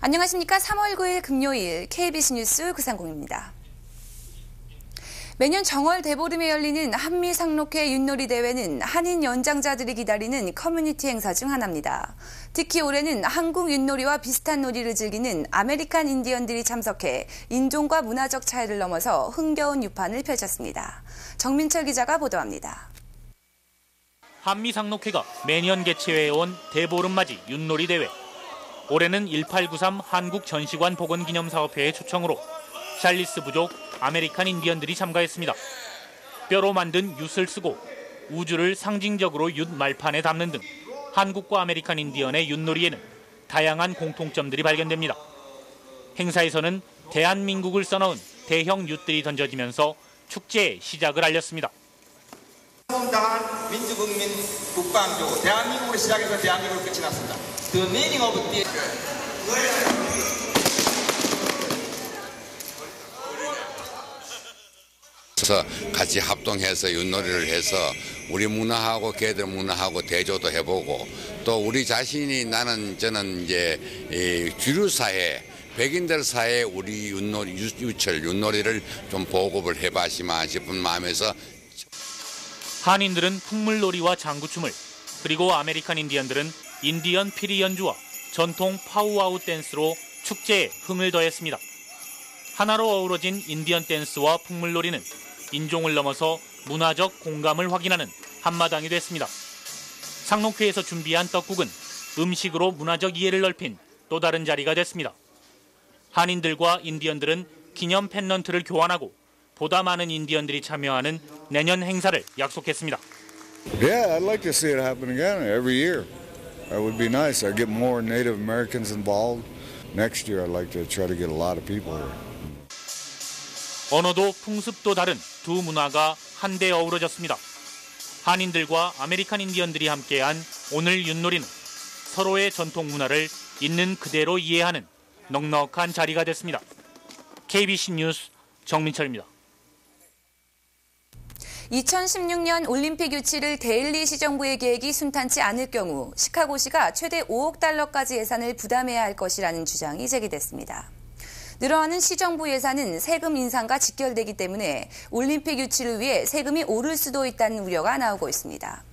안녕하십니까. 3월 9일 금요일 KBS 뉴스 구상공입니다. 매년 정월 대보름에 열리는 한미 상록회 윷놀이 대회는 한인 연장자들이 기다리는 커뮤니티 행사 중 하나입니다. 특히 올해는 한국 윷놀이와 비슷한 놀이를 즐기는 아메리칸 인디언들이 참석해 인종과 문화적 차이를 넘어서 흥겨운 유판을 펼쳤습니다. 정민철 기자가 보도합니다. 한미 상록회가 매년 개최해온 대보름맞이 윷놀이 대회. 올해는 1893 한국전시관 복원기념사업회의 초청으로 샬리스 부족 아메리칸 인디언들이 참가했습니다. 뼈로 만든 윷을 쓰고 우주를 상징적으로 윷 말판에 담는 등 한국과 아메리칸 인디언의 윷놀이에는 다양한 공통점들이 발견됩니다. 행사에서는 대한민국을 써넣은 대형 윷들이 던져지면서 축제의 시작을 알렸습니다. 당한 민주국민 국방조 대한민국으로 시작해서 대한민국으로 끝이 났습니다. The meaning of the 그래서 같이 합동해서 윷놀이를 해서 우리 문화하고 걔들 문화하고 대조도 해보고 또 우리 자신이 저는 이제 주류 사회 백인들 사이에 우리 윷놀이를 좀 보급을 해봤으면 싶은 마음에서 한인들은 풍물놀이와 장구춤을 그리고 아메리칸 인디언들은 인디언 피리 연주와 전통 파우아우 댄스로 축제에 흥을 더했습니다. 하나로 어우러진 인디언 댄스와 풍물놀이는 인종을 넘어서 문화적 공감을 확인하는 한마당이 됐습니다. 상록회에서 준비한 떡국은 음식으로 문화적 이해를 넓힌 또 다른 자리가 됐습니다. 한인들과 인디언들은 기념 펜넌트를 교환하고 보다 많은 인디언들이 참여하는 내년 행사를 약속했습니다. Yeah, I'd like to see it happen again every year. That would be nice. I get more Native Americans involved. Next year I'd like to try to get a lot of people here. 언어도 풍습도 다른 두 문화가 한데 어우러졌습니다. 한인들과 아메리칸 인디언들이 함께한 오늘 윷놀이는 서로의 전통 문화를 있는 그대로 이해하는 넉넉한 자리가 됐습니다. KBC 뉴스 정민철입니다. 2016년 올림픽 유치를 데일리 시정부의 계획이 순탄치 않을 경우 시카고시가 최대 5억 달러까지 예산을 부담해야 할 것이라는 주장이 제기됐습니다. 늘어나는 시정부 예산은 세금 인상과 직결되기 때문에 올림픽 유치를 위해 세금이 오를 수도 있다는 우려가 나오고 있습니다.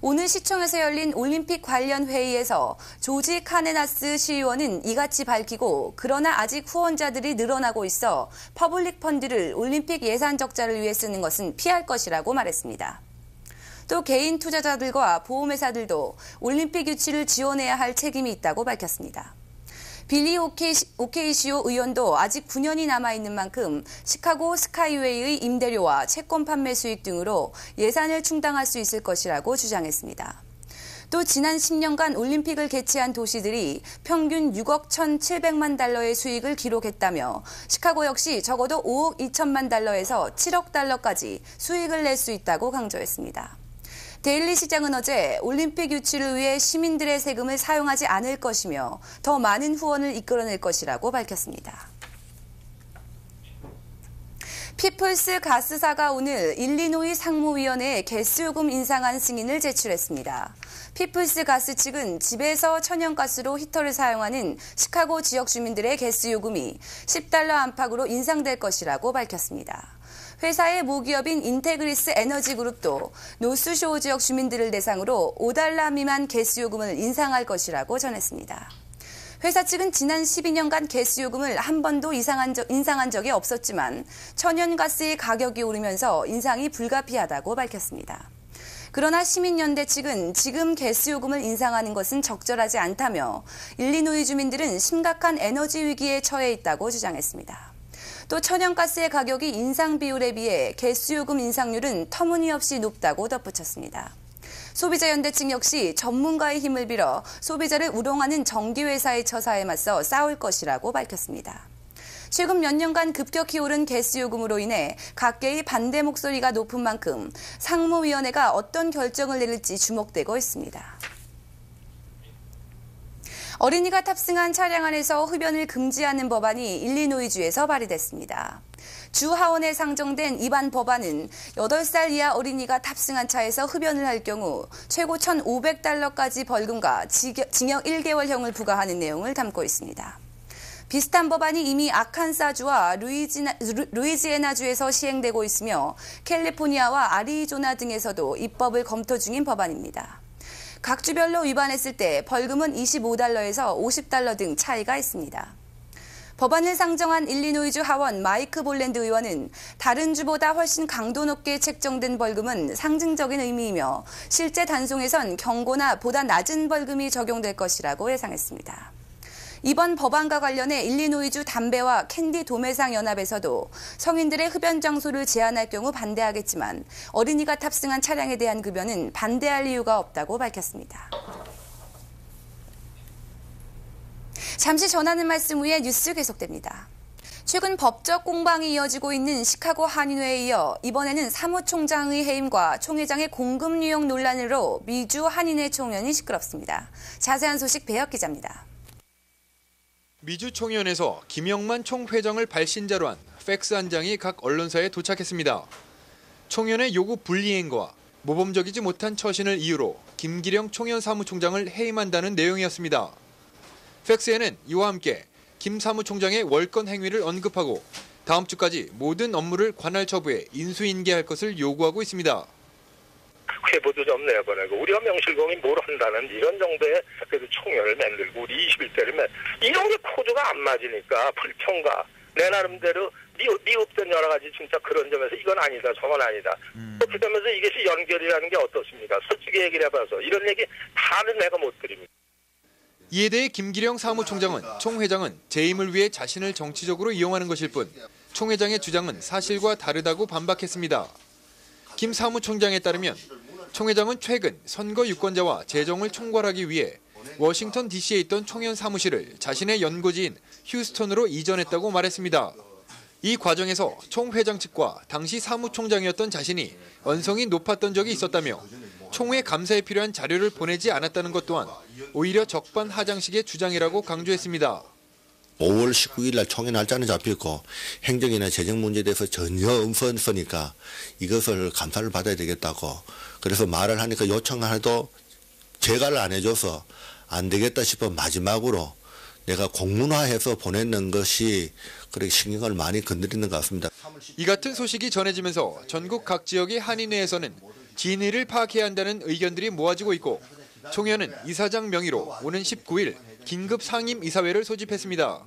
오늘 시청에서 열린 올림픽 관련 회의에서 조지 카네나스 시의원은 이같이 밝히고 그러나 아직 후원자들이 늘어나고 있어 퍼블릭 펀드를 올림픽 예산 적자를 위해 쓰는 것은 피할 것이라고 말했습니다. 또 개인 투자자들과 보험회사들도 올림픽 유치를 지원해야 할 책임이 있다고 밝혔습니다. 빌리 오케이시오 의원도 아직 9년이 남아있는 만큼 시카고 스카이웨이의 임대료와 채권 판매 수익 등으로 예산을 충당할 수 있을 것이라고 주장했습니다. 또 지난 10년간 올림픽을 개최한 도시들이 평균 6억 1,700만 달러의 수익을 기록했다며 시카고 역시 적어도 5억 2천만 달러에서 7억 달러까지 수익을 낼 수 있다고 강조했습니다. 데일리 시장은 어제 올림픽 유치를 위해 시민들의 세금을 사용하지 않을 것이며 더 많은 후원을 이끌어낼 것이라고 밝혔습니다. 피플스 가스사가 오늘 일리노이 상무위원회에 가스요금 인상안 승인을 제출했습니다. 피플스 가스 측은 집에서 천연가스로 히터를 사용하는 시카고 지역 주민들의 가스요금이 $10 안팎으로 인상될 것이라고 밝혔습니다. 회사의 모기업인 인테그리스 에너지그룹도 노스쇼 지역 주민들을 대상으로 $5 미만 가스요금을 인상할 것이라고 전했습니다. 회사 측은 지난 12년간 가스요금을 한 번도 인상한 적이 없었지만 천연가스의 가격이 오르면서 인상이 불가피하다고 밝혔습니다. 그러나 시민연대 측은 지금 가스요금을 인상하는 것은 적절하지 않다며 일리노이 주민들은 심각한 에너지 위기에 처해 있다고 주장했습니다. 또 천연가스의 가격이 인상 비율에 비해 가스요금 인상률은 터무니없이 높다고 덧붙였습니다. 소비자연대 측 역시 전문가의 힘을 빌어 소비자를 우롱하는 전기회사의 처사에 맞서 싸울 것이라고 밝혔습니다. 최근 몇 년간 급격히 오른 가스요금으로 인해 각계의 반대 목소리가 높은 만큼 상무위원회가 어떤 결정을 내릴지 주목되고 있습니다. 어린이가 탑승한 차량 안에서 흡연을 금지하는 법안이 일리노이주에서 발의됐습니다. 주 하원에 상정된 이번 법안은 8살 이하 어린이가 탑승한 차에서 흡연을 할 경우 최고 $1,500까지 벌금과 징역 1개월형을 부과하는 내용을 담고 있습니다. 비슷한 법안이 이미 아칸사주와 루이지애나주에서 시행되고 있으며 캘리포니아와 아리조나 등에서도 입법을 검토 중인 법안입니다. 각 주별로 위반했을 때 벌금은 $25에서 $50 등 차이가 있습니다. 법안을 상정한 일리노이주 하원 마이크 볼랜드 의원은 다른 주보다 훨씬 강도 높게 책정된 벌금은 상징적인 의미이며 실제 단속에선 경고나 보다 낮은 벌금이 적용될 것이라고 예상했습니다. 이번 법안과 관련해 일리노이주 담배와 캔디 도매상 연합에서도 성인들의 흡연 장소를 제한할 경우 반대하겠지만 어린이가 탑승한 차량에 대한 급여는 반대할 이유가 없다고 밝혔습니다. 잠시 전하는 말씀 후에 뉴스 계속됩니다. 최근 법적 공방이 이어지고 있는 시카고 한인회에 이어 이번에는 사무총장의 해임과 총회장의 공급 유형 논란으로 미주 한인회 총연이 시끄럽습니다. 자세한 소식 배혁 기자입니다. 미주 총연에서 김영만 총회장을 발신자로 한 팩스 한 장이 각 언론사에 도착했습니다. 총연의 요구 불이행과 모범적이지 못한 처신을 이유로 김기령 총연 사무총장을 해임한다는 내용이었습니다. 팩스에는 이와 함께 김 사무총장의 월권 행위를 언급하고 다음 주까지 모든 업무를 관할 처부에 인수인계할 것을 요구하고 있습니다. 회보도 좀 내보내고 우리가 명실공히 뭘 한다는 이런 정도의 그래도 총연을 만들고 우리 21대를 이런 게 코드가 안 맞으니까 불평가 내 나름대로 미흡된 여러 가지 진짜 그런 점에서 이건 아니다 저건 아니다 그렇게 되면서 이것이 연결이라는 게 어떻습니까? 솔직히 얘기를 해봐서 이런 얘기 다는 내가 못 드립니다. 이에 대해 김기령 사무총장은 총회장은 재임을 위해 자신을 정치적으로 이용하는 것일 뿐 총회장의 주장은 사실과 다르다고 반박했습니다. 김 사무총장에 따르면 총회장은 최근 선거 유권자와 재정을 총괄하기 위해 워싱턴 DC에 있던 총연 사무실을 자신의 연고지인 휴스턴으로 이전했다고 말했습니다. 이 과정에서 총회장 측과 당시 사무총장이었던 자신이 언성이 높았던 적이 있었다며 총회 감사에 필요한 자료를 보내지 않았다는 것 또한 오히려 적반하장식의 주장이라고 강조했습니다. 5월 19일 날 총회 날짜는 잡혀있고 행정이나 재정 문제에 대해서 전혀 없으니까 이것을 감사를 받아야 되겠다고 그래서 말을 하니까 요청을 해도 제가를 안 해줘서 안 되겠다 싶어 마지막으로 내가 공문화해서 보내는 것이 그렇게 신경을 많이 건드리는 것 같습니다. 이 같은 소식이 전해지면서 전국 각 지역의 한인회에서는 진위를 파악해야 한다는 의견들이 모아지고 있고 총연은 이사장 명의로 오는 19일 긴급 상임 이사회를 소집했습니다.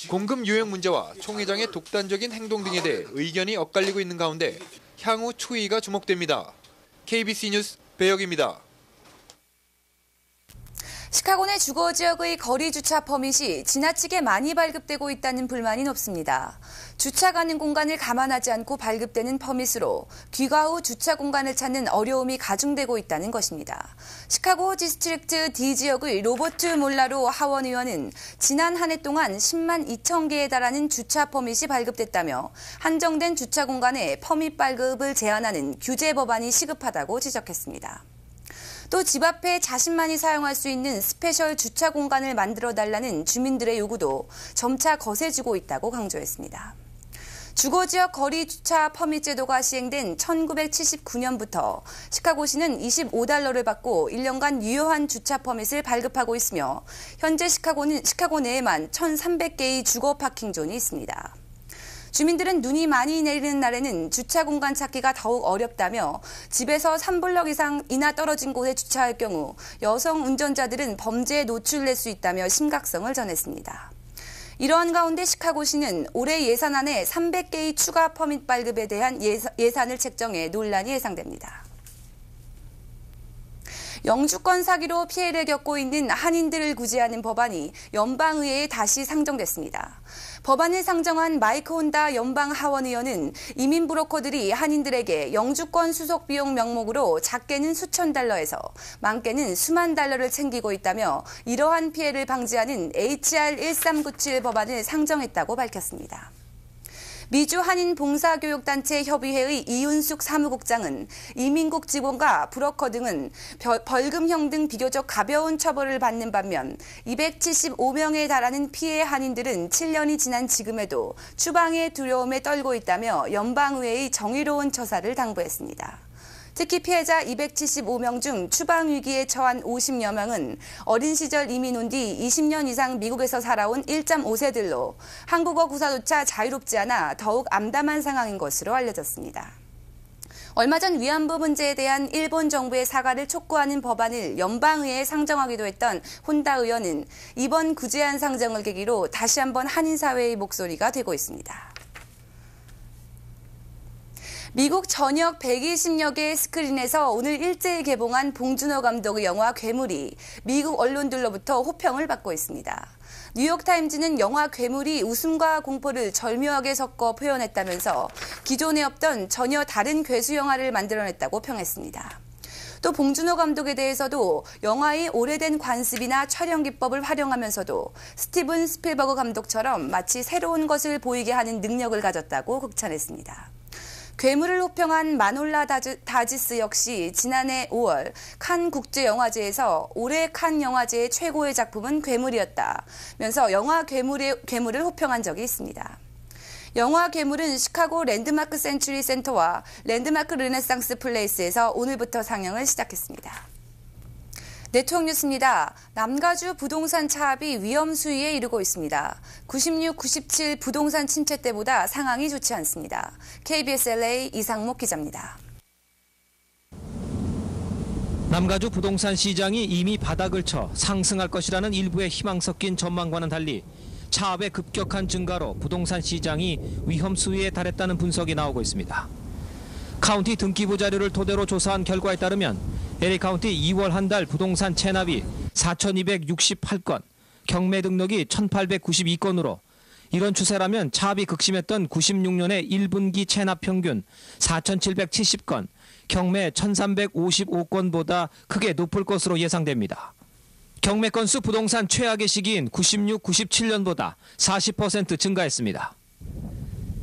공급 유형 문제와 총회장의 독단적인 행동 등에 대해 의견이 엇갈리고 있는 가운데 향후 추이가 주목됩니다. KBC 뉴스 배혁입니다. 시카고 내 주거 지역의 거리 주차 퍼밋이 지나치게 많이 발급되고 있다는 불만이 높습니다. 주차 가능 공간을 감안하지 않고 발급되는 퍼밋으로 귀가 후 주차 공간을 찾는 어려움이 가중되고 있다는 것입니다. 시카고 디스트릭트 D 지역의 로버트 몰라로 하원 의원은 지난 한 해 동안 10만 2천 개에 달하는 주차 퍼밋이 발급됐다며 한정된 주차 공간에 퍼밋 발급을 제한하는 규제 법안이 시급하다고 지적했습니다. 또 집 앞에 자신만이 사용할 수 있는 스페셜 주차 공간을 만들어달라는 주민들의 요구도 점차 거세지고 있다고 강조했습니다. 주거지역 거리 주차 퍼밋 제도가 시행된 1979년부터 시카고시는 $25를 받고 1년간 유효한 주차 퍼밋을 발급하고 있으며 현재 시카고 내에만 1,300개의 주거 파킹존이 있습니다. 주민들은 눈이 많이 내리는 날에는 주차 공간 찾기가 더욱 어렵다며 집에서 3블럭 이상이나 떨어진 곳에 주차할 경우 여성 운전자들은 범죄에 노출될 수 있다며 심각성을 전했습니다. 이러한 가운데 시카고시는 올해 예산안에 300개의 추가 퍼밋 발급에 대한 예산을 책정해 논란이 예상됩니다. 영주권 사기로 피해를 겪고 있는 한인들을 구제하는 법안이 연방의회에 다시 상정됐습니다. 법안을 상정한 마이크 혼다 연방 하원 의원은 이민 브로커들이 한인들에게 영주권 수속 비용 명목으로 작게는 수천 달러에서 많게는 수만 달러를 챙기고 있다며 이러한 피해를 방지하는 HR 1397 법안을 상정했다고 밝혔습니다. 미주 한인 봉사교육단체 협의회의 이윤숙 사무국장은 이민국 직원과 브로커 등은 벌금형 등 비교적 가벼운 처벌을 받는 반면 275명에 달하는 피해 한인들은 7년이 지난 지금에도 추방의 두려움에 떨고 있다며 연방의회의 정의로운 처사를 당부했습니다. 특히 피해자 275명 중 추방 위기에 처한 50여 명은 어린 시절 이민 온 뒤 20년 이상 미국에서 살아온 1.5세들로 한국어 구사조차 자유롭지 않아 더욱 암담한 상황인 것으로 알려졌습니다. 얼마 전 위안부 문제에 대한 일본 정부의 사과를 촉구하는 법안을 연방의회에 상정하기도 했던 혼다 의원은 이번 구제안 상정을 계기로 다시 한번 한인사회의 목소리가 되고 있습니다. 미국 전역 120여 개의 스크린에서 오늘 일제히 개봉한 봉준호 감독의 영화 괴물이 미국 언론들로부터 호평을 받고 있습니다. 뉴욕타임즈는 영화 괴물이 웃음과 공포를 절묘하게 섞어 표현했다면서 기존에 없던 전혀 다른 괴수 영화를 만들어냈다고 평했습니다. 또 봉준호 감독에 대해서도 영화의 오래된 관습이나 촬영 기법을 활용하면서도 스티븐 스필버그 감독처럼 마치 새로운 것을 보이게 하는 능력을 가졌다고 극찬했습니다. 괴물을 호평한 마놀라 다지스 역시 지난해 5월 칸 국제영화제에서 올해 칸 영화제의 최고의 작품은 괴물이었다면서 영화 괴물을 호평한 적이 있습니다. 영화 괴물은 시카고 랜드마크 센츄리 센터와 랜드마크 르네상스 플레이스에서 오늘부터 상영을 시작했습니다. 네트워크 뉴스입니다. 남가주 부동산 차압이 위험 수위에 이르고 있습니다. 96, 97 부동산 침체 때보다 상황이 좋지 않습니다. KBS LA 이상목 기자입니다. 남가주 부동산 시장이 이미 바닥을 쳐 상승할 것이라는 일부의 희망 섞인 전망과는 달리 차압의 급격한 증가로 부동산 시장이 위험 수위에 달했다는 분석이 나오고 있습니다. 카운티 등기부 자료를 토대로 조사한 결과에 따르면 LA 카운티 2월 한 달 부동산 체납이 4,268건, 경매 등록이 1,892건으로 이런 추세라면 차압이 극심했던 96년의 1분기 체납 평균 4,770건, 경매 1,355건보다 크게 높을 것으로 예상됩니다. 경매 건수 부동산 최악의 시기인 96, 97년보다 40% 증가했습니다.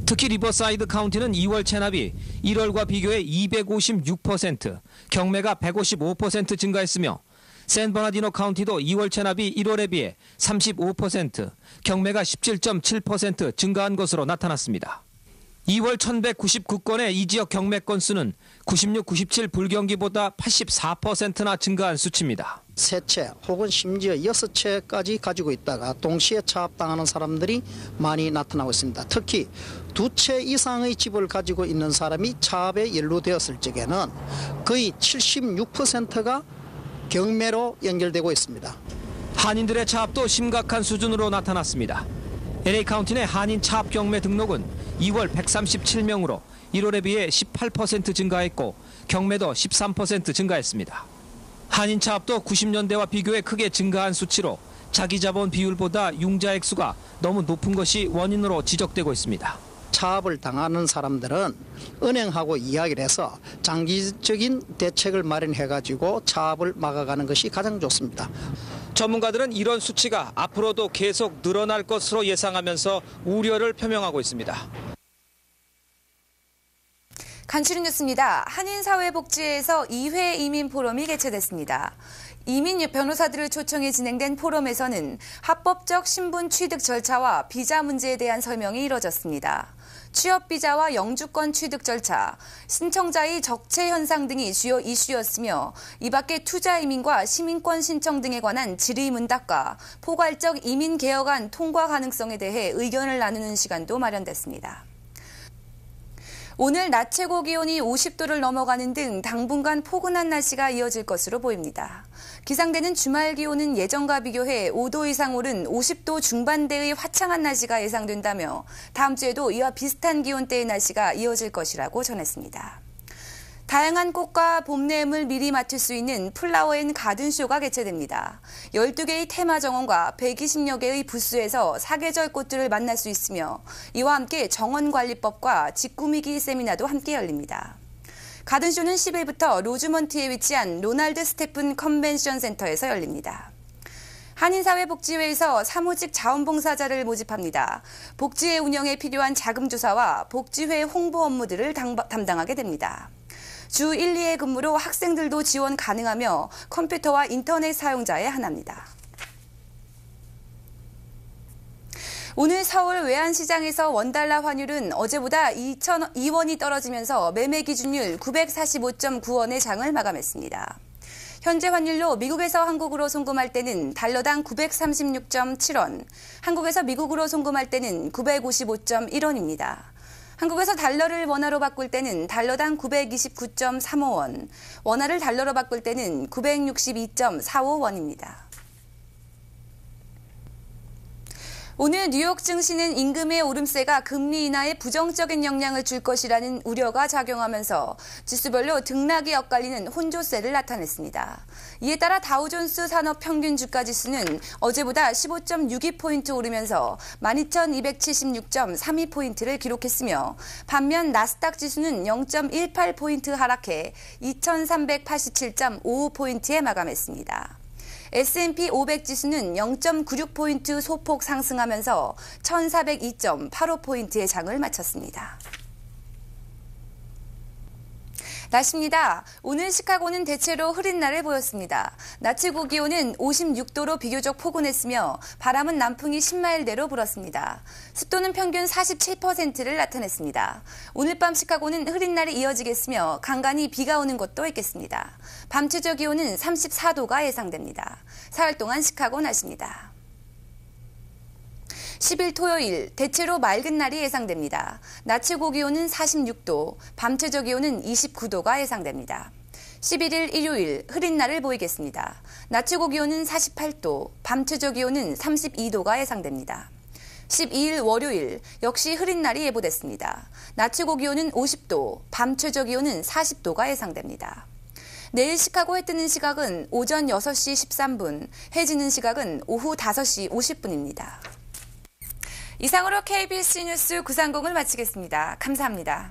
특히 리버사이드 카운티는 2월 체납이 1월과 비교해 256%, 경매가 155% 증가했으며 샌버나디노 카운티도 2월 체납이 1월에 비해 35%, 경매가 17.7% 증가한 것으로 나타났습니다. 2월 1,199건의 이 지역 경매 건수는 96, 97 불경기보다 84%나 증가한 수치입니다. 3채 혹은 심지어 6채까지 가지고 있다가 동시에 차압당하는 사람들이 많이 나타나고 있습니다. 특히 2채 이상의 집을 가지고 있는 사람이 차압에 연루되었을 적에는 거의 76%가 경매로 연결되고 있습니다. 한인들의 차압도 심각한 수준으로 나타났습니다. LA 카운티 내 한인 차압 경매 등록은 2월 137명으로 1월에 비해 18% 증가했고 경매도 13% 증가했습니다. 한인 차압도 90년대와 비교해 크게 증가한 수치로 자기 자본 비율보다 융자액 수가 너무 높은 것이 원인으로 지적되고 있습니다. 차압을 당하는 사람들은 은행하고 이야기를 해서 장기적인 대책을 마련해가지고 차압을 막아가는 것이 가장 좋습니다. 전문가들은 이런 수치가 앞으로도 계속 늘어날 것으로 예상하면서 우려를 표명하고 있습니다. 간추린 뉴스입니다. 한인사회복지회에서 2회 이민 포럼이 개최됐습니다. 이민 변호사들을 초청해 진행된 포럼에서는 합법적 신분 취득 절차와 비자 문제에 대한 설명이 이뤄졌습니다. 취업비자와 영주권 취득 절차, 신청자의 적체 현상 등이 주요 이슈였으며 이 밖에 투자 이민과 시민권 신청 등에 관한 질의응답과 포괄적 이민 개혁안 통과 가능성에 대해 의견을 나누는 시간도 마련됐습니다. 오늘 낮 최고 기온이 50도를 넘어가는 등 당분간 포근한 날씨가 이어질 것으로 보입니다. 기상대는 주말 기온은 예전과 비교해 5도 이상 오른 50도 중반대의 화창한 날씨가 예상된다며 다음 주에도 이와 비슷한 기온대의 날씨가 이어질 것이라고 전했습니다. 다양한 꽃과 봄 내음을 미리 맞출 수 있는 플라워 앤 가든쇼가 개최됩니다. 12개의 테마 정원과 120여 개의 부스에서 사계절 꽃들을 만날 수 있으며 이와 함께 정원관리법과 집꾸미기 세미나도 함께 열립니다. 가든쇼는 10일부터 로즈먼트에 위치한 로날드 스테픈 컨벤션 센터에서 열립니다. 한인사회복지회에서 사무직 자원봉사자를 모집합니다. 복지회 운영에 필요한 자금 조사와 복지회 홍보 업무들을 담당하게 됩니다. 주 1, 2회 근무로 학생들도 지원 가능하며 컴퓨터와 인터넷 사용자의 하나입니다. 오늘 서울 외환시장에서 원달러 환율은 어제보다 2,002원이 떨어지면서 매매 기준율 945.9원의 장을 마감했습니다. 현재 환율로 미국에서 한국으로 송금할 때는 달러당 936.7원, 한국에서 미국으로 송금할 때는 955.1원입니다. 한국에서 달러를 원화로 바꿀 때는 달러당 929.35원, 원화를 달러로 바꿀 때는 962.45원입니다. 오늘 뉴욕 증시는 임금의 오름세가 금리 인하에 부정적인 영향을 줄 것이라는 우려가 작용하면서 지수별로 등락이 엇갈리는 혼조세를 나타냈습니다. 이에 따라 다우존스 산업 평균 주가 지수는 어제보다 15.62포인트 오르면서 12,276.32포인트를 기록했으며 반면 나스닥 지수는 0.18포인트 하락해 2,387.55포인트에 마감했습니다. S&P 500 지수는 0.96포인트 소폭 상승하면서 1,402.85포인트의 장을 마쳤습니다. 날씨입니다. 오늘 시카고는 대체로 흐린 날을 보였습니다. 낮 최고 기온은 56도로 비교적 포근했으며 바람은 남풍이 10마일대로 불었습니다. 습도는 평균 47%를 나타냈습니다. 오늘 밤 시카고는 흐린 날이 이어지겠으며 간간히 비가 오는 곳도 있겠습니다. 밤 최저 기온은 34도가 예상됩니다. 사흘 동안 시카고 날씨입니다. 10일 토요일 대체로 맑은 날이 예상됩니다. 낮 최고 기온은 46도, 밤 최저 기온은 29도가 예상됩니다. 11일 일요일 흐린 날을 보이겠습니다. 낮 최고 기온은 48도, 밤 최저 기온은 32도가 예상됩니다. 12일 월요일 역시 흐린 날이 예보됐습니다. 낮 최고 기온은 50도, 밤 최저 기온은 40도가 예상됩니다. 내일 시카고 해 뜨는 시각은 오전 6시 13분, 해 지는 시각은 오후 5시 50분입니다. 이상으로 KBS 뉴스 930을 마치겠습니다. 감사합니다.